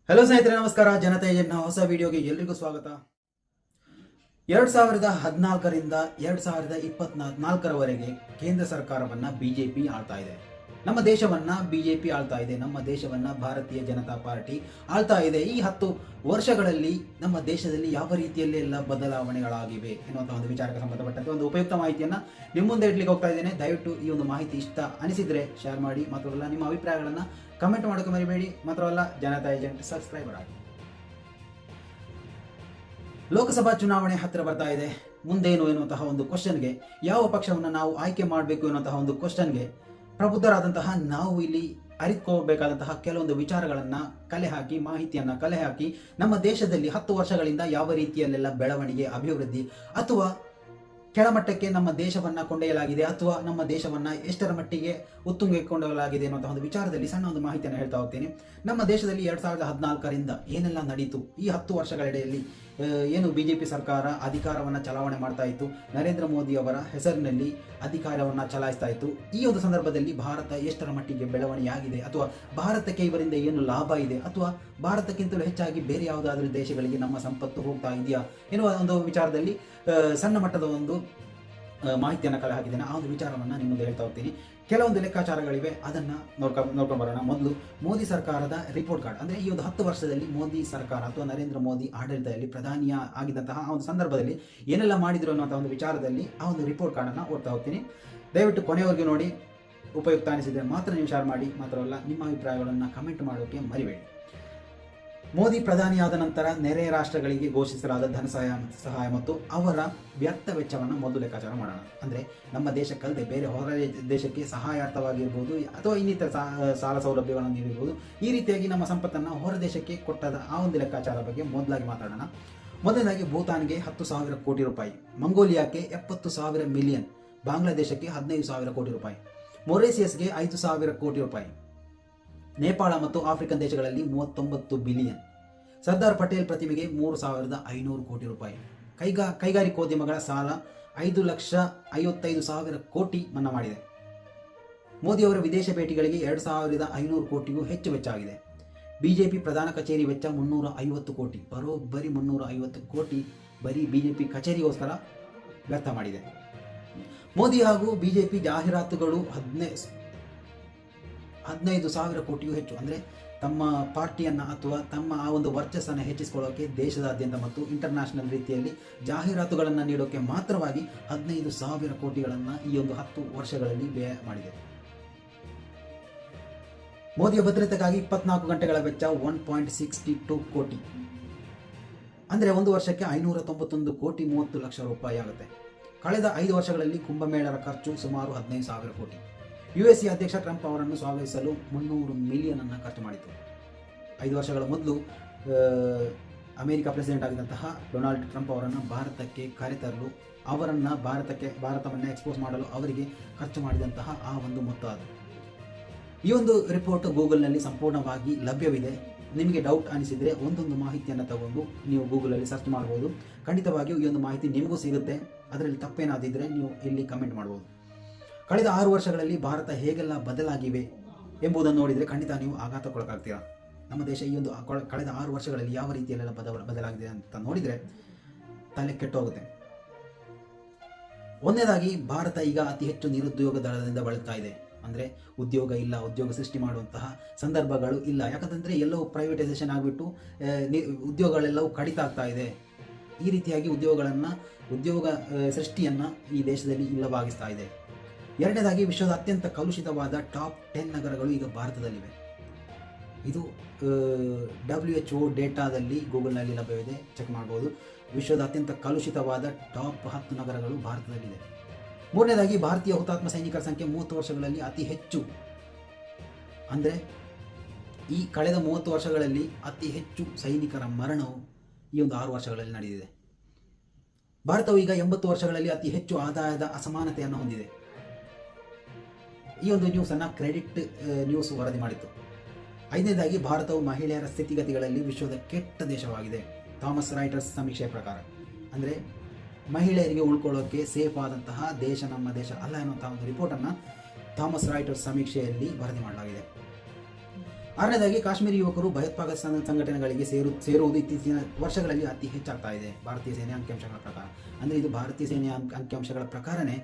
Hello ಸ್ನೇಹಿತರೆ, ನಮಸ್ಕಾರ. ಜನತಾ ಏಜೆಂಟ್ನ ಹೊಸ ವಿಡಿಯೋಗೆ ಎಲ್ರಿಗೂ ಸ್ವಾಗತ. 2014ರಿಂದ 2024ರವರೆಗೆ ಕೇಂದ್ರ ಸರ್ಕಾರವನ್ನ ಬಿಜೆಪಿ ಆಳ್ತಾ ಇದೆ. ನಮ್ಮ ದೇಶವನ್ನ ಬಿಜೆಪಿ ಆಳ್ತಾ ಇದೆ. ನಮ್ಮ ದೇಶವನ್ನ ಭಾರತೀಯ ಜನತಾ ಪಾರ್ಟಿ ಆಳ್ತಾ ಇದೆ. ಈ 10 ವರ್ಷಗಳಲ್ಲಿ ನಮ್ಮ ದೇಶದಲ್ಲಿ ಯಾವ ರೀತಿಯಲ್ಲಿ ಎಲ್ಲ ಬದಲಾವಣೆಗಳಾಗಿವೆ ಎನ್ನುವಂತಹ ಒಂದು ವಿಚಾರಕ್ಕೆ ಸಂಬಂಧಪಟ್ಟಂತೆ ಒಂದು ಉಪಯುಕ್ತ ಮಾಹಿತಿಯನ್ನ ನಿಮ್ಮ ಮುಂದೆ ಇಡ್ಲಿಕ್ಕೆ ಹೋಗ್ತಾ ಇದ್ದೇನೆ. ದಯವಿಟ್ಟು ಈ ಒಂದು ಮಾಹಿತಿ ಇಷ್ಟ ಅನಿಸಿದ್ರೆ ಶೇರ್ ಮಾಡಿ. ಮಾತ್ರವಲ್ಲ, ನಿಮ್ಮ ಅಭಿಪ್ರಾಯಗಳನ್ನ ಕಮೆಂಟ್ ಮಾಡೋಕೆ ಮರಿಬೇಡಿ. ಮಾತ್ರವಲ್ಲ, ಜನತಾ ಏಜೆಂಟ್ ಸಬ್ಸ್ಕ್ರೈಬರ್ ಆಗಿ. ಲೋಕಸಭಾ ಚುನಾವಣೆ ಹತ್ತಿರ ಬರ್ತಾ ಇದೆ. ಮುಂದೇನು ಎನ್ನುವಂತಹ ಒಂದು ಕ್ವಶನ್ಗೆ, ಯಾವ ಪಕ್ಷವನ್ನು ನಾವು ಆಯ್ಕೆ ಮಾಡಬೇಕು ಎನ್ನುವಂತಹ ಒಂದು ಕ್ವಶನ್ಗೆ ಪ್ರಬುದ್ಧರಾದಂತಹ ನಾವು ಇಲ್ಲಿ ಅರಿತುಕೋಬೇಕಾದಂತಹ ಕೆಲವೊಂದು ವಿಚಾರಗಳನ್ನ ಕಲೆ ಹಾಕಿ, ಮಾಹಿತಿಯನ್ನ ಕಲೆ ಹಾಕಿ, ನಮ್ಮ ದೇಶದಲ್ಲಿ 10 ವರ್ಷಗಳಿಂದ ಯಾವ ರೀತಿಯಲ್ಲೆಲ್ಲ ಬೆಳವಣಿಗೆ, ಅಭಿವೃದ್ಧಿ ಅಥವಾ ಕೆಳಮಟ್ಟಕ್ಕೆ ನಮ್ಮ ದೇಶವನ್ನ ಕೊಂಡೊಯ್ಯಲಾಗಿದೆ ಅಥವಾ ನಮ್ಮ ದೇಶವನ್ನ ಎಷ್ಟರ ಮಟ್ಟಿಗೆ ಉತ್ತುಂಗಕ್ಕೆ ಕೊಂಡೊಯ್ಯಲಾಗಿದೆ ಅನ್ನುವಂತಹ ಒಂದು ವಿಚಾರದಲ್ಲಿ ಸಣ್ಣ ಒಂದು ಮಾಹಿತಿಯನ್ನು ಹೇಳ್ತಾ ಹೋಗ್ತೀನಿ. ನಮ್ಮ ದೇಶದಲ್ಲಿ 2014ರಿಂದ ಏನೆಲ್ಲ ನಡೀತು, ಈ 10 ವರ್ಷಗಳೆಡೆಯಲ್ಲಿ ಏನು ಬಿಜೆಪಿ ಸರ್ಕಾರ ಅಧಿಕಾರವನ್ನು ಚಲಾವಣೆ ಮಾಡ್ತಾ ಇತ್ತು, ನರೇಂದ್ರ ಮೋದಿ ಅವರ ಹೆಸರಿನಲ್ಲಿ ಅಧಿಕಾರವನ್ನು ಚಲಾಯಿಸ್ತಾ ಇತ್ತು. ಈ ಒಂದು ಸಂದರ್ಭದಲ್ಲಿ ಭಾರತ ಎಷ್ಟರ ಮಟ್ಟಿಗೆ ಬೆಳವಣಿಗೆಯಾಗಿದೆ ಅಥವಾ ಭಾರತಕ್ಕೆ ಇವರಿಂದ ಏನು ಲಾಭ ಇದೆ ಅಥವಾ ಭಾರತಕ್ಕಿಂತಲೂ ಹೆಚ್ಚಾಗಿ ಬೇರೆ ಯಾವುದಾದ್ರೂ ದೇಶಗಳಿಗೆ ನಮ್ಮ ಸಂಪತ್ತು ಹೋಗ್ತಾ ಇದೆಯಾ ಎನ್ನುವ ಒಂದು ವಿಚಾರದಲ್ಲಿ ಸಣ್ಣ ಮಟ್ಟದ ಒಂದು ಮಾಹಿತಿಯನ್ನು ಕಲೆ ಹಾಕಿದ್ದೇನೆ. ಆ ಒಂದು ವಿಚಾರವನ್ನು ನಿಮ್ಮ ಮುಂದೆ ಹೇಳ್ತಾ ಹೋಗ್ತೀನಿ. ಕೆಲವೊಂದು ಲೆಕ್ಕಾಚಾರಗಳಿವೆ, ಅದನ್ನು ನೋಡ್ಕೊಂಡು ಬರೋಣ. ಮೊದಲು ಮೋದಿ ಸರ್ಕಾರದ ರಿಪೋರ್ಟ್ ಕಾರ್ಡ್, ಅಂದರೆ ಈ ಒಂದು 10 ವರ್ಷದಲ್ಲಿ ಮೋದಿ ಸರ್ಕಾರ ಅಥವಾ ನರೇಂದ್ರ ಮೋದಿ ಆಡಳಿತದಲ್ಲಿ ಪ್ರಧಾನಿಯ ಆಗಿದ್ದಂತಹ ಆ ಒಂದು ಸಂದರ್ಭದಲ್ಲಿ ಏನೆಲ್ಲ ಮಾಡಿದ್ರು ಅನ್ನುವಂಥ ಒಂದು ವಿಚಾರದಲ್ಲಿ ಆ ಒಂದು ರಿಪೋರ್ಟ್ ಕಾರ್ಡನ್ನು ಓದ್ತಾ ಹೋಗ್ತೀನಿ. ದಯವಿಟ್ಟು ಕೊನೆಯವರೆಗೂ ನೋಡಿ. ಉಪಯುಕ್ತ ಅನಿಸಿದರೆ ಮಾತ್ರ ನೀವು ಶೇರ್ ಮಾಡಿ. ಮಾತ್ರವಲ್ಲ, ನಿಮ್ಮ ಅಭಿಪ್ರಾಯಗಳನ್ನು ಕಮೆಂಟ್ ಮಾಡೋಕೆ ಮರಿಬೇಡಿ. ಮೋದಿ ಪ್ರಧಾನಿಯಾದ ನಂತರ ನೆರೆ ರಾಷ್ಟ್ರಗಳಿಗೆ ಘೋಷಿಸಲಾದ ಧನ ಸಹಾಯ ಮತ್ತು ಅವರ ವ್ಯರ್ಥ ವೆಚ್ಚವನ್ನು ಮೊದಲು ಲೆಕ್ಕಾಚಾರ ಮಾಡೋಣ. ಅಂದರೆ ನಮ್ಮ ದೇಶಕ್ಕಲ್ಲದೆ ಬೇರೆ ಹೊರ ದೇಶಕ್ಕೆ ಸಹಾಯಾರ್ಥವಾಗಿರ್ಬೋದು ಅಥವಾ ಇನ್ನಿತರ ಸಾಲ ಸೌಲಭ್ಯಗಳನ್ನು ನೀಡಿರ್ಬೋದು. ಈ ರೀತಿಯಾಗಿ ನಮ್ಮ ಸಂಪತ್ತನ್ನು ಹೊರ ದೇಶಕ್ಕೆ ಕೊಟ್ಟದ ಆ ಒಂದು ಲೆಕ್ಕಾಚಾರ ಬಗ್ಗೆ ಮೊದಲಾಗಿ ಮಾತಾಡೋಣ. ಮೊದಲನೇದಾಗಿ ಭೂತಾನ್ಗೆ 10,000 ಕೋಟಿ ರೂಪಾಯಿ, ಮಂಗೋಲಿಯಾಕ್ಕೆ 70,000 ಮಿಲಿಯನ್, ಬಾಂಗ್ಲಾದೇಶಕ್ಕೆ 15,000 ಕೋಟಿ ರೂಪಾಯಿ, ಮೊರೇಸಿಯಸ್ಗೆ 5,000 ಕೋಟಿ ರೂಪಾಯಿ, ನೇಪಾಳ ಮತ್ತು ಆಫ್ರಿಕನ್ ದೇಶಗಳಲ್ಲಿ 39 ಬಿಲಿಯನ್, ಸರ್ದಾರ್ ಪಟೇಲ್ ಪ್ರತಿಮೆಗೆ 3,500 ಕೋಟಿ ರೂಪಾಯಿ, ಕೈಗಾರಿಕೋದ್ಯಮಗಳ ಸಾಲ 5,55,000 ಕೋಟಿ ಮನ್ನಾ ಮಾಡಿದೆ. ಮೋದಿಯವರ ವಿದೇಶ ಭೇಟಿಗಳಿಗೆ 2,500 ಕೋಟಿಗೂ ಹೆಚ್ಚು ವೆಚ್ಚ ಆಗಿದೆ. ಬಿಜೆಪಿ ಪ್ರಧಾನ ಕಚೇರಿ ವೆಚ್ಚ 350 ಕೋಟಿ, ಬರೋಬ್ಬರಿ 350 ಕೋಟಿ ಬರೀ ಬಿಜೆಪಿ ಕಚೇರಿಗೋಸ್ಕರ ವ್ಯರ್ಥ ಮಾಡಿದೆ. ಮೋದಿ ಹಾಗೂ ಬಿಜೆಪಿ ಜಾಹೀರಾತುಗಳು 15,000 ಕೋಟಿಗೂ ಹೆಚ್ಚು. ಅಂದರೆ ತಮ್ಮ ಪಾರ್ಟಿಯನ್ನು ಅಥವಾ ತಮ್ಮ ಆ ಒಂದು ವರ್ಚಸ್ಸನ್ನು ಹೆಚ್ಚಿಸಿಕೊಳ್ಳೋಕೆ ದೇಶದಾದ್ಯಂತ ಮತ್ತು ಇಂಟರ್ನ್ಯಾಷನಲ್ ರೀತಿಯಲ್ಲಿ ಜಾಹೀರಾತುಗಳನ್ನು ನೀಡೋಕೆ ಮಾತ್ರವಾಗಿ 15,000 ಕೋಟಿಗಳನ್ನು ಈ ಒಂದು 10 ವರ್ಷಗಳಲ್ಲಿ ವ್ಯಯ ಮಾಡಿದೆ. ಮೋದಿಯ ಭದ್ರತೆಗಾಗಿ 24 ಗಂಟೆಗಳ ವೆಚ್ಚ 1.62 ಕೋಟಿ, ಅಂದರೆ ಒಂದು ವರ್ಷಕ್ಕೆ 591 ಕೋಟಿ 30 ಲಕ್ಷ ರೂಪಾಯಿ ಆಗುತ್ತೆ. ಕಳೆದ 5 ವರ್ಷಗಳಲ್ಲಿ ಕುಂಭಮೇಳರ ಖರ್ಚು ಸುಮಾರು 15,000 ಕೋಟಿ. ಯುಎಸ್ಎ ಅಧ್ಯಕ್ಷ ಟ್ರಂಪ್ ಅವರನ್ನು ಸ್ವಾಗತಿಸಲು 300 ಮಿಲಿಯನ್ ಅನ್ನು ಖರ್ಚು ಮಾಡಿತು. 5 ವರ್ಷಗಳ ಮೊದಲು ಅಮೆರಿಕ ಪ್ರೆಸಿಡೆಂಟ್ ಆಗಿದ್ದಂತಹ ಡೊನಾಲ್ಡ್ ಟ್ರಂಪ್ ಅವರನ್ನು ಭಾರತಕ್ಕೆ ಕರೆತರಲು, ಭಾರತವನ್ನು ಎಕ್ಸ್ಪೋಸ್ ಮಾಡಲು ಅವರಿಗೆ ಖರ್ಚು ಮಾಡಿದಂತಹ ಆ ಒಂದು ಮೊತ್ತ ಅದು. ಈ ಒಂದು ರಿಪೋರ್ಟ್ ಗೂಗಲ್ನಲ್ಲಿ ಸಂಪೂರ್ಣವಾಗಿ ಲಭ್ಯವಿದೆ. ನಿಮಗೆ ಡೌಟ್ ಅನಿಸಿದರೆ ಒಂದೊಂದು ಮಾಹಿತಿಯನ್ನು ತಗೊಂಡು ನೀವು ಗೂಗಲಲ್ಲಿ ಸರ್ಚ್ ಮಾಡ್ಬೋದು. ಖಂಡಿತವಾಗಿಯೂ ಈ ಒಂದು ಮಾಹಿತಿ ನಿಮಗೂ ಸಿಗುತ್ತೆ. ಅದರಲ್ಲಿ ತಪ್ಪೇನಾದಿದ್ದರೆ ನೀವು ಇಲ್ಲಿ ಕಮೆಂಟ್ ಮಾಡ್ಬೋದು. ಕಳೆದ 6 ವರ್ಷಗಳಲ್ಲಿ ಭಾರತ ಹೇಗೆಲ್ಲ ಬದಲಾಗಿವೆ ಎಂಬುದನ್ನು ನೋಡಿದರೆ ಖಂಡಿತ ನೀವು ಆಘಾತಕ್ಕೊಳಗಾಗ್ತೀರಾ. ನಮ್ಮ ದೇಶ ಈ ಒಂದು ಕಳೆದ 6 ವರ್ಷಗಳಲ್ಲಿ ಯಾವ ರೀತಿಯಲ್ಲೆಲ್ಲ ಬದಲಾಗಿದೆ ಅಂತ ನೋಡಿದರೆ ತಲೆ ಕೆಟ್ಟೋಗುತ್ತೆ. ಒಂದನೇದಾಗಿ, ಭಾರತ ಈಗ ಅತಿ ಹೆಚ್ಚು ನಿರುದ್ಯೋಗ ದರದಿಂದ ಬಳಲ್ತಾ ಇದೆ. ಅಂದರೆ ಉದ್ಯೋಗ ಇಲ್ಲ, ಉದ್ಯೋಗ ಸೃಷ್ಟಿ ಮಾಡುವಂತಹ ಸಂದರ್ಭಗಳು ಇಲ್ಲ. ಯಾಕಂತಂದರೆ ಎಲ್ಲವೂ ಪ್ರೈವೇಟೈಸೇಷನ್ ಆಗಿಬಿಟ್ಟು ಉದ್ಯೋಗಗಳೆಲ್ಲವೂ ಕಡಿತ ಆಗ್ತಾ ಇದೆ. ಈ ರೀತಿಯಾಗಿ ಉದ್ಯೋಗ ಸೃಷ್ಟಿಯನ್ನು ಈ ದೇಶದಲ್ಲಿ ಇಲ್ಲವಾಗಿಸ್ತಾ ಇದೆ. ಎರಡನೇದಾಗಿ, ವಿಶ್ವದ ಅತ್ಯಂತ ಕಲುಷಿತವಾದ ಟಾಪ್ 10 ನಗರಗಳು ಈಗ ಭಾರತದಲ್ಲಿವೆ. ಇದು WHO ಡೇಟಾದಲ್ಲಿ ಗೂಗಲ್ನಲ್ಲಿ ಲಭ್ಯವಿದೆ, ಚೆಕ್ ಮಾಡ್ಬೋದು. ವಿಶ್ವದ ಅತ್ಯಂತ ಕಲುಷಿತವಾದ ಟಾಪ್ 10 ನಗರಗಳು ಭಾರತದಲ್ಲಿದೆ. ಮೂರನೇದಾಗಿ, ಭಾರತೀಯ ಹುತಾತ್ಮ ಸೈನಿಕರ ಸಂಖ್ಯೆ 30 ವರ್ಷಗಳಲ್ಲಿ ಅತಿ ಹೆಚ್ಚು. ಅಂದರೆ ಈ ಕಳೆದ 30 ವರ್ಷಗಳಲ್ಲಿ ಅತಿ ಹೆಚ್ಚು ಸೈನಿಕರ ಮರಣವು ಈ ಒಂದು 6 ವರ್ಷಗಳಲ್ಲಿ ನಡೆದಿದೆ. ಭಾರತವು ಈಗ 80 ವರ್ಷಗಳಲ್ಲಿ ಅತಿ ಹೆಚ್ಚು ಆದಾಯದ ಅಸಮಾನತೆಯನ್ನು ಹೊಂದಿದೆ. ಈ ಒಂದು ನ್ಯೂಸನ್ನು ಕ್ರೆಡಿಟ್ ನ್ಯೂಸ್ ವರದಿ ಮಾಡಿತ್ತು. 5ನೇದಾಗಿ, ಭಾರತವು ಮಹಿಳೆಯರ ಸ್ಥಿತಿಗತಿಗಳಲ್ಲಿ ವಿಶ್ವದ ಕೆಟ್ಟ ದೇಶವಾಗಿದೆ, ಥಾಮಸ್ ರಾಯ್ಟರ್ಸ್ ಸಮೀಕ್ಷೆಯ ಪ್ರಕಾರ. ಅಂದರೆ ಮಹಿಳೆಯರಿಗೆ ಉಳ್ಕೊಳ್ಳೋಕ್ಕೆ ಸೇಫ್ ಆದಂತಹ ದೇಶ ನಮ್ಮ ದೇಶ ಅಲ್ಲ ಎನ್ನುವಂತಹ ಒಂದು ರಿಪೋರ್ಟನ್ನು ಥಾಮಸ್ ರಾಯ್ಟರ್ಸ್ ಸಮೀಕ್ಷೆಯಲ್ಲಿ ವರದಿ ಮಾಡಲಾಗಿದೆ. ಆರನೇದಾಗಿ ಕಾಶ್ಮೀರಿ ಯುವಕರು ಭಯೋತ್ಪಾದಕ ಸಂಘಟನೆಗಳಿಗೆ ಸೇರುವುದು ಇತ್ತೀಚಿನ ವರ್ಷಗಳಲ್ಲಿ ಅತಿ ಹೆಚ್ಚಾಗ್ತಾ ಇದೆ ಭಾರತೀಯ ಸೇನೆ ಅಂಕಿಅಂಶಗಳ ಪ್ರಕಾರ. ಅಂದರೆ ಇದು ಭಾರತೀಯ ಸೇನೆಯ ಅಂಕಿಅಂಶಗಳ ಪ್ರಕಾರನೇ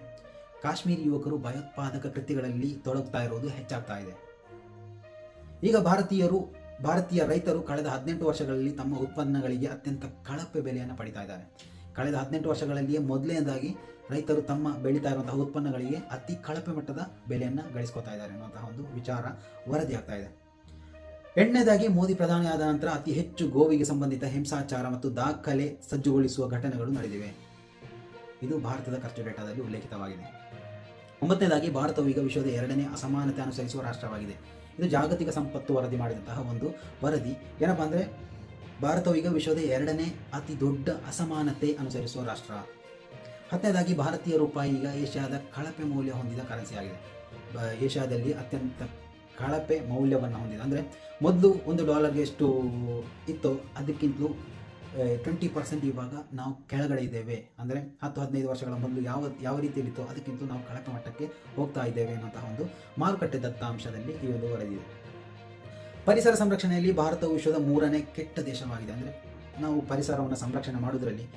ಕಾಶ್ಮೀರಿ ಯುವಕರು ಭಯೋತ್ಪಾದಕ ಕೃತ್ಯಗಳಲ್ಲಿ ತೊಡಗ್ತಾ ಇರುವುದು ಹೆಚ್ಚಾಗ್ತಾ ಇದೆ. ಈಗ ಭಾರತೀಯ ರೈತರು ಕಳೆದ 18 ವರ್ಷಗಳಲ್ಲಿ ತಮ್ಮ ಉತ್ಪನ್ನಗಳಿಗೆ ಅತ್ಯಂತ ಕಳಪೆ ಬೆಲೆಯನ್ನು ಪಡಿತಾ ಇದ್ದಾರೆ. ಕಳೆದ 18 ವರ್ಷಗಳಲ್ಲಿಯೇ ಮೊದಲನೇದಾಗಿ ರೈತರು ತಮ್ಮ ಬೆಳೀತಾ ಇರುವಂತಹ ಉತ್ಪನ್ನಗಳಿಗೆ ಅತಿ ಕಳಪೆ ಮಟ್ಟದ ಬೆಲೆಯನ್ನು ಗಳಿಸ್ಕೊತಾ ಇದ್ದಾರೆ ಅನ್ನುವಂತಹ ಒಂದು ವಿಚಾರ ವರದಿಯಾಗ್ತಾ ಇದೆ. ಎರಡನೇದಾಗಿ ಮೋದಿ ಪ್ರಧಾನಿ ಆದ ನಂತರ ಅತಿ ಹೆಚ್ಚು ಗೋವಿಗೆ ಸಂಬಂಧಿತ ಹಿಂಸಾಚಾರ ಮತ್ತು ದಾಖಲೆ ಸಜ್ಜುಗೊಳಿಸುವ ಘಟನೆಗಳು ನಡೆದಿವೆ. ಇದು ಭಾರತದ ಖರ್ಚು ಡೇಟಾದಲ್ಲಿ ಉಲ್ಲೇಖಿತವಾಗಿದೆ. 9ನೇದಾಗಿ ಭಾರತವು ಈಗ ವಿಶ್ವದ 2ನೇ ಅಸಮಾನತೆ ಅನುಸರಿಸುವ ರಾಷ್ಟ್ರವಾಗಿದೆ. ಇದು ಜಾಗತಿಕ ಸಂಪತ್ತು ವರದಿ ಮಾಡಿದಂತಹ ಒಂದು ವರದಿ. ಏನಪ್ಪಾ ಅಂದರೆ ಭಾರತವು ಈಗ ವಿಶ್ವದ 2ನೇ ಅತಿ ದೊಡ್ಡ ಅಸಮಾನತೆ ಅನುಸರಿಸುವ ರಾಷ್ಟ್ರ. 10ನೇದಾಗಿ ಭಾರತೀಯ ರೂಪಾಯಿ ಈಗ ಏಷ್ಯಾದ ಕಳಪೆ ಮೌಲ್ಯ ಹೊಂದಿದ ಕರೆನ್ಸಿ ಆಗಿದೆ. ಏಷ್ಯಾದಲ್ಲಿ ಅತ್ಯಂತ ಕಳಪೆ ಮೌಲ್ಯವನ್ನು ಹೊಂದಿದೆ. ಅಂದರೆ ಮೊದಲು $1 ಎಷ್ಟು ಇತ್ತೋ ಅದಕ್ಕಿಂತಲೂ 20% ಇವಾಗ ನಾವು ಕೆಳಗಡೆ ಇದ್ದೇವೆ. ಅಂದರೆ 10-15 ವರ್ಷಗಳ ಮೊದಲು ಯಾವ ರೀತಿಯಲ್ಲಿತ್ತೋ ಅದಕ್ಕಿಂತ ನಾವು ಕಳಪೆ ಮಟ್ಟಕ್ಕೆ ಹೋಗ್ತಾ ಇದ್ದೇವೆ ಅನ್ನುವಂತಹ ಒಂದು ಮಾರುಕಟ್ಟೆ ದತ್ತಾಂಶದಲ್ಲಿ ಈ ಒಂದು ವರದಿ ಇದೆ. ಪರಿಸರ ಸಂರಕ್ಷಣೆಯಲ್ಲಿ ಭಾರತವು ವಿಶ್ವದ 3ನೇ ಕೆಟ್ಟ ದೇಶವಾಗಿದೆ. ಅಂದರೆ ನಾವು ಪರಿಸರವನ್ನು ಸಂರಕ್ಷಣೆ ಮಾಡೋದ್ರಲ್ಲಿ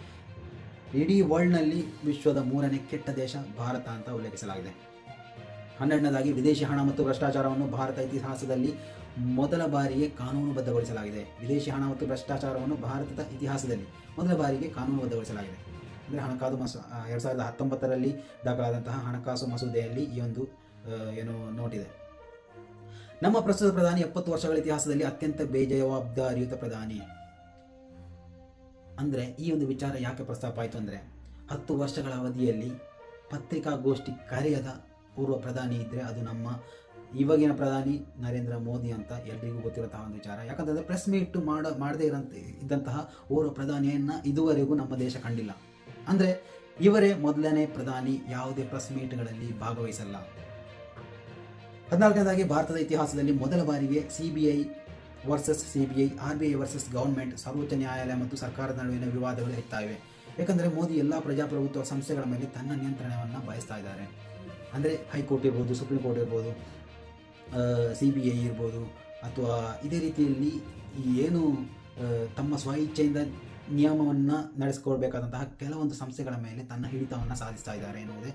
ಇಡೀ ವರ್ಲ್ಡ್ನಲ್ಲಿ ವಿಶ್ವದ 3ನೇ ಕೆಟ್ಟ ದೇಶ ಭಾರತ ಅಂತ ಉಲ್ಲೇಖಿಸಲಾಗಿದೆ. 12ನೇದಾಗಿ ವಿದೇಶಿ ಹಣ ಮತ್ತು ಭ್ರಷ್ಟಾಚಾರವನ್ನು ಭಾರತ ಇತಿಹಾಸದಲ್ಲಿ ಮೊದಲ ಬಾರಿಗೆ ಕಾನೂನುಬದ್ಧಗೊಳಿಸಲಾಗಿದೆ. ವಿದೇಶಿ ಹಣ ಮತ್ತು ಭ್ರಷ್ಟಾಚಾರವನ್ನು ಭಾರತದ ಇತಿಹಾಸದಲ್ಲಿ ಮೊದಲ ಬಾರಿಗೆ ಕಾನೂನುಬದ್ಧಗೊಳಿಸಲಾಗಿದೆ. ಅಂದರೆ ಹಣಕಾಸು 2019ರಲ್ಲಿ ದಾಖಲಾದಂತಹ ಹಣಕಾಸು ಮಸೂದೆಯಲ್ಲಿ ಈ ಒಂದು ನೋಟಿದೆ. ನಮ್ಮ ಪ್ರಸ್ತುತ ಪ್ರಧಾನಿ 70 ವರ್ಷಗಳ ಇತಿಹಾಸದಲ್ಲಿ ಅತ್ಯಂತ ಬೇಜವಾಬ್ದಾರಿಯುತ ಪ್ರಧಾನಿ. ಅಂದರೆ ಈ ಒಂದು ವಿಚಾರ ಯಾಕೆ ಪ್ರಸ್ತಾಪ ಆಯಿತು ಅಂದರೆ 10 ವರ್ಷಗಳ ಅವಧಿಯಲ್ಲಿ ಪತ್ರಿಕಾಗೋಷ್ಠಿ ಕರೆಯದ ಪೂರ್ವ ಪ್ರಧಾನಿ ಇದ್ದರೆ ಅದು ನಮ್ಮ ಇವಾಗಿನ ಪ್ರಧಾನಿ ನರೇಂದ್ರ ಮೋದಿ ಅಂತ ಎಲ್ರಿಗೂ ಗೊತ್ತಿರುವಂತಹ ಒಂದು ವಿಚಾರ. ಯಾಕಂತಂದರೆ ಪ್ರೆಸ್ ಮೀಟ್ ಮಾಡದೇ ಇದ್ದಂತಹ ಓರ್ವ ಪ್ರಧಾನಿಯನ್ನು ಇದುವರೆಗೂ ನಮ್ಮ ದೇಶ ಕಂಡಿಲ್ಲ. ಅಂದರೆ ಇವರೇ ಮೊದಲನೇ ಪ್ರಧಾನಿ ಯಾವುದೇ ಪ್ರೆಸ್ ಮೀಟ್ಗಳಲ್ಲಿ ಭಾಗವಹಿಸಲ್ಲ. 14ನೇದಾಗಿ ಭಾರತದ ಇತಿಹಾಸದಲ್ಲಿ ಮೊದಲ ಬಾರಿಗೆ CBI versus CBI, RBI versus government, ಸರ್ವೋಚ್ಚ ನ್ಯಾಯಾಲಯ ಮತ್ತು ಸರ್ಕಾರದ ನಡುವಿನ ವಿವಾದಗಳು ಹೆಚ್ಚಾಗಿವೆ. ಯಾಕಂದರೆ ಮೋದಿ ಎಲ್ಲ ಪ್ರಜಾಪ್ರಭುತ್ವ ಸಂಸ್ಥೆಗಳ ಮೇಲೆ ತನ್ನ ನಿಯಂತ್ರಣವನ್ನು ಬಯಸ್ತಾ ಇದ್ದಾರೆ. ಅಂದರೆ ಹೈಕೋರ್ಟ್ ಇರ್ಬೋದು, ಸುಪ್ರೀಂ ಕೋರ್ಟ್ ಇರ್ಬೋದು, CBI ಇರ್ಬೋದು, ಅಥವಾ ಇದೇ ರೀತಿಯಲ್ಲಿ ಏನು ತಮ್ಮ ಸ್ವಇಚ್ಛೆಯಿಂದ ನಿಯಮವನ್ನು ನಡೆಸ್ಕೊಳ್ಬೇಕಾದಂತಹ ಕೆಲವೊಂದು ಸಂಸ್ಥೆಗಳ ಮೇಲೆ ತನ್ನ ಹಿಡಿತವನ್ನು ಸಾಧಿಸ್ತಾ ಇದ್ದಾರೆ ಎನ್ನುವುದೇ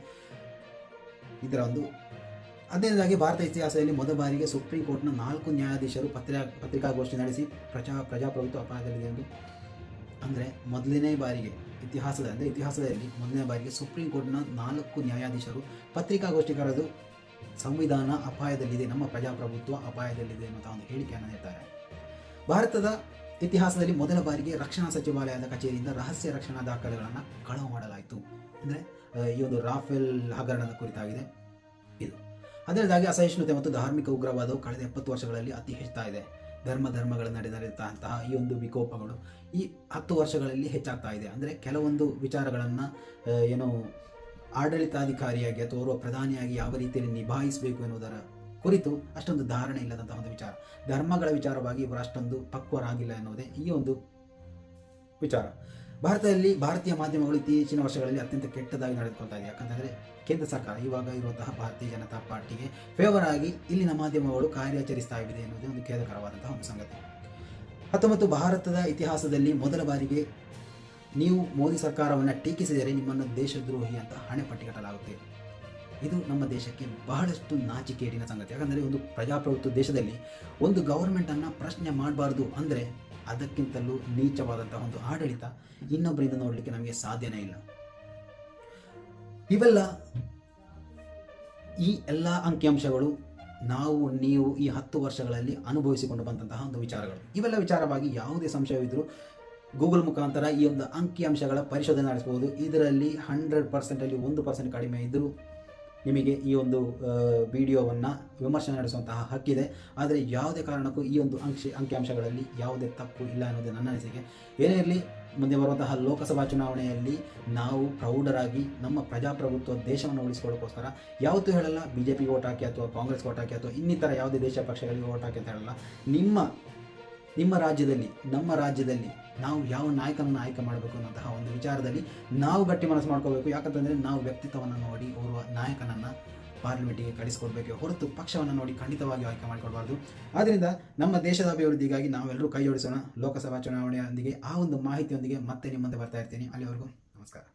ಇದರ ಒಂದು. 15ನೇದಾಗಿ ಭಾರತ ಇತಿಹಾಸದಲ್ಲಿ ಮೊದಲ ಬಾರಿಗೆ ಸುಪ್ರೀಂ ಕೋರ್ಟ್ನ 4 ನ್ಯಾಯಾಧೀಶರು ಪತ್ರಿಕಾಗೋಷ್ಠಿ ನಡೆಸಿ ಪ್ರಜಾಪ್ರಭುತ್ವ ಅಪಾಯದಲ್ಲಿದೆ ಎಂದು. ಅಂದರೆ ಮೊದಲನೇ ಬಾರಿಗೆ ಇತಿಹಾಸದಲ್ಲಿ ಮೊದಲನೇ ಬಾರಿಗೆ ಸುಪ್ರೀಂ ಕೋರ್ಟ್ನ 4 ನ್ಯಾಯಾಧೀಶರು ಪತ್ರಿಕಾಗೋಷ್ಠಿ ಕರೆದು ಸಂವಿಧಾನ ಅಪಾಯದಲ್ಲಿದೆ, ನಮ್ಮ ಪ್ರಜಾಪ್ರಭುತ್ವ ಅಪಾಯದಲ್ಲಿದೆ ಅನ್ನುವಂಥ ಒಂದು ಹೇಳಿಕೆಯನ್ನು ನೀಡ್ತಾರೆ. ಭಾರತದ ಇತಿಹಾಸದಲ್ಲಿ ಮೊದಲ ಬಾರಿಗೆ ರಕ್ಷಣಾ ಸಚಿವಾಲಯದ ಕಚೇರಿಯಿಂದ ರಹಸ್ಯ ರಕ್ಷಣಾ ದಾಖಲೆಗಳನ್ನು ಕಳವು ಮಾಡಲಾಯಿತು. ಅಂದರೆ ಈ ಒಂದು ರಾಫೆಲ್ ಹಗರಣದ ಕುರಿತಾಗಿದೆ ಇದು. ಅದರದಾಗಿ ಅಸಹಿಷ್ಣುತೆ ಮತ್ತು ಧಾರ್ಮಿಕ ಉಗ್ರವಾದವು ಕಳೆದ 70 ವರ್ಷಗಳಲ್ಲಿ ಅತಿ ಹೆಚ್ಚುತ್ತಾ ಇದೆ. ಧರ್ಮಗಳ ನಡೆದಂತಹ ಈ ಒಂದು ವಿಕೋಪಗಳು ಈ 10 ವರ್ಷಗಳಲ್ಲಿ ಹೆಚ್ಚಾಗ್ತಾ ಇದೆ. ಅಂದರೆ ಕೆಲವೊಂದು ವಿಚಾರಗಳನ್ನು ಆಡಳಿತಾಧಿಕಾರಿಯಾಗಿ ಅಥವಾ ಓರ್ವ ಪ್ರಧಾನಿಯಾಗಿ ಯಾವ ರೀತಿಯಲ್ಲಿ ನಿಭಾಯಿಸಬೇಕು ಎನ್ನುವುದರ ಕುರಿತು ಅಷ್ಟೊಂದು ಧಾರಣೆ ಇಲ್ಲದಂತಹ ಒಂದು ವಿಚಾರ. ಧರ್ಮಗಳ ವಿಚಾರವಾಗಿ ಇವರು ಅಷ್ಟೊಂದು ಪಕ್ವರಾಗಿಲ್ಲ ಎನ್ನುವುದೇ ಈ ಒಂದು ವಿಚಾರ. ಭಾರತದಲ್ಲಿ ಭಾರತೀಯ ಮಾಧ್ಯಮಗಳು ಇತ್ತೀಚಿನ ವರ್ಷಗಳಲ್ಲಿ ಅತ್ಯಂತ ಕೆಟ್ಟದಾಗಿ ನಡೆದುಕೊಳ್ತಾ ಇದೆ. ಯಾಕಂತಂದರೆ ಕೇಂದ್ರ ಸರ್ಕಾರ ಇವಾಗ ಇರುವಂತಹ ಭಾರತೀಯ ಜನತಾ ಪಾರ್ಟಿಗೆ ಫೇವರ್ ಆಗಿ ಇಲ್ಲಿನ ಮಾಧ್ಯಮಗಳು ಕಾರ್ಯಾಚರಿಸ್ತಾ ಇದೆ ಎನ್ನುವುದೇ ಒಂದು ಖೇದಕರವಾದಂತಹ ಒಂದು ಸಂಗತಿ. 19 ಭಾರತದ ಇತಿಹಾಸದಲ್ಲಿ ಮೊದಲ ಬಾರಿಗೆ ನೀವು ಮೋದಿ ಸರ್ಕಾರವನ್ನು ಟೀಕಿಸಿದರೆ ನಿಮ್ಮನ್ನು ದೇಶದ್ರೋಹಿ ಅಂತ ಹಣೆ ಪಟ್ಟಿಗಟ್ಟಲಾಗುತ್ತೆ. ಇದು ನಮ್ಮ ದೇಶಕ್ಕೆ ಬಹಳಷ್ಟು ನಾಚಿಕೇಡಿನ ಸಂಗತಿ. ಯಾಕಂದರೆ ಒಂದು ಪ್ರಜಾಪ್ರಭುತ್ವ ದೇಶದಲ್ಲಿ ಒಂದು ಗವರ್ಮೆಂಟನ್ನು ಪ್ರಶ್ನೆ ಮಾಡಬಾರ್ದು ಅಂದರೆ ಅದಕ್ಕಿಂತಲೂ ನೀಚವಾದಂತಹ ಒಂದು ಆಡಳಿತ ಇನ್ನೊಬ್ಬರಿಂದ ನೋಡಲಿಕ್ಕೆ ನಮಗೆ ಸಾಧ್ಯನೇ ಇಲ್ಲ. ಈ ಎಲ್ಲ ಅಂಕಿಅಂಶಗಳು ನೀವು ಈ 10 ವರ್ಷಗಳಲ್ಲಿ ಅನುಭವಿಸಿಕೊಂಡು ಬಂದಂತಹ ಒಂದು ವಿಚಾರಗಳು. ಇವೆಲ್ಲ ವಿಚಾರವಾಗಿ ಯಾವುದೇ ಸಂಶಯವಿದ್ದರೂ ಗೂಗಲ್ ಮುಖಾಂತರ ಈ ಒಂದು ಅಂಕಿಅಂಶಗಳ ಪರಿಶೋಧನೆ ನಡೆಸಬಹುದು. ಇದರಲ್ಲಿ 100%ಅಲ್ಲಿ 1% ಕಡಿಮೆ ಇದ್ದರೂ ನಿಮಗೆ ಈ ಒಂದು ವಿಡಿಯೋವನ್ನು ವಿಮರ್ಶೆ ನಡೆಸುವಂತಹ ಹಕ್ಕಿದೆ. ಆದರೆ ಯಾವುದೇ ಕಾರಣಕ್ಕೂ ಈ ಒಂದು ಅಂಕಿಅಂಶಗಳಲ್ಲಿ ಯಾವುದೇ ತಪ್ಪು ಇಲ್ಲ ಅನ್ನೋದು ನನ್ನ ಅನಿಸಿಕೆ. ಏನೇ ಇರಲಿ, ಮುಂದೆ ಬರುವಂತಹ ಲೋಕಸಭಾ ಚುನಾವಣೆಯಲ್ಲಿ ನಾವು ಪ್ರೌಢರಾಗಿ ನಮ್ಮ ಪ್ರಜಾಪ್ರಭುತ್ವ ದೇಶವನ್ನು ಉಳಿಸಿಕೊಳ್ಳೋಕ್ಕೋಸ್ಕರ ಯಾವತ್ತೂ ಹೇಳಲ್ಲ BJP ಓಟ್ ಹಾಕಿ ಅಥವಾ ಕಾಂಗ್ರೆಸ್ ಓಟ್ ಹಾಕಿ ಅಥವಾ ಇನ್ನಿತರ ಯಾವುದೇ ದೇಶ ಪಕ್ಷಗಳಿಗೆ ಓಟ್ ಹಾಕಿ ಅಂತ ಹೇಳಲ್ಲ. ನಿಮ್ಮ ರಾಜ್ಯದಲ್ಲಿ, ನಮ್ಮ ರಾಜ್ಯದಲ್ಲಿ ನಾವು ಯಾವ ನಾಯಕನನ್ನು ಆಯ್ಕೆ ಮಾಡಬೇಕು ಅನ್ನೋಂತಹ ಒಂದು ವಿಚಾರದಲ್ಲಿ ನಾವು ಗಟ್ಟಿ ಮನಸ್ಸು ಮಾಡ್ಕೋಬೇಕು. ಯಾಕಂತಂದರೆ ನಾವು ವ್ಯಕ್ತಿತ್ವವನ್ನು ನೋಡಿ ಓರ್ವ ನಾಯಕನನ್ನು ಪಾರ್ಲಿಮೆಂಟಿಗೆ ಕಳಿಸಿಕೊಡ್ಬೇಕೆ ಹೊರತು ಪಕ್ಷವನ್ನು ನೋಡಿ ಖಂಡಿತವಾಗಿ ಆಯ್ಕೆ ಮಾಡಿಕೊಡಬಾರ್ದು. ಆದ್ದರಿಂದ ನಮ್ಮ ದೇಶದ ಅಭಿವೃದ್ಧಿಗಾಗಿ ನಾವೆಲ್ಲರೂ ಕೈ ಜೋಡಿಸೋಣ. ಲೋಕಸಭಾ ಚುನಾವಣೆಯೊಂದಿಗೆ ಆ ಒಂದು ಮಾಹಿತಿಯೊಂದಿಗೆ ಮತ್ತೆ ನಿಮ್ಮ ಮುಂದೆ ಬರ್ತಾ ಇರ್ತೀನಿ. ಅಲ್ಲಿವರೆಗೂ ನಮಸ್ಕಾರ.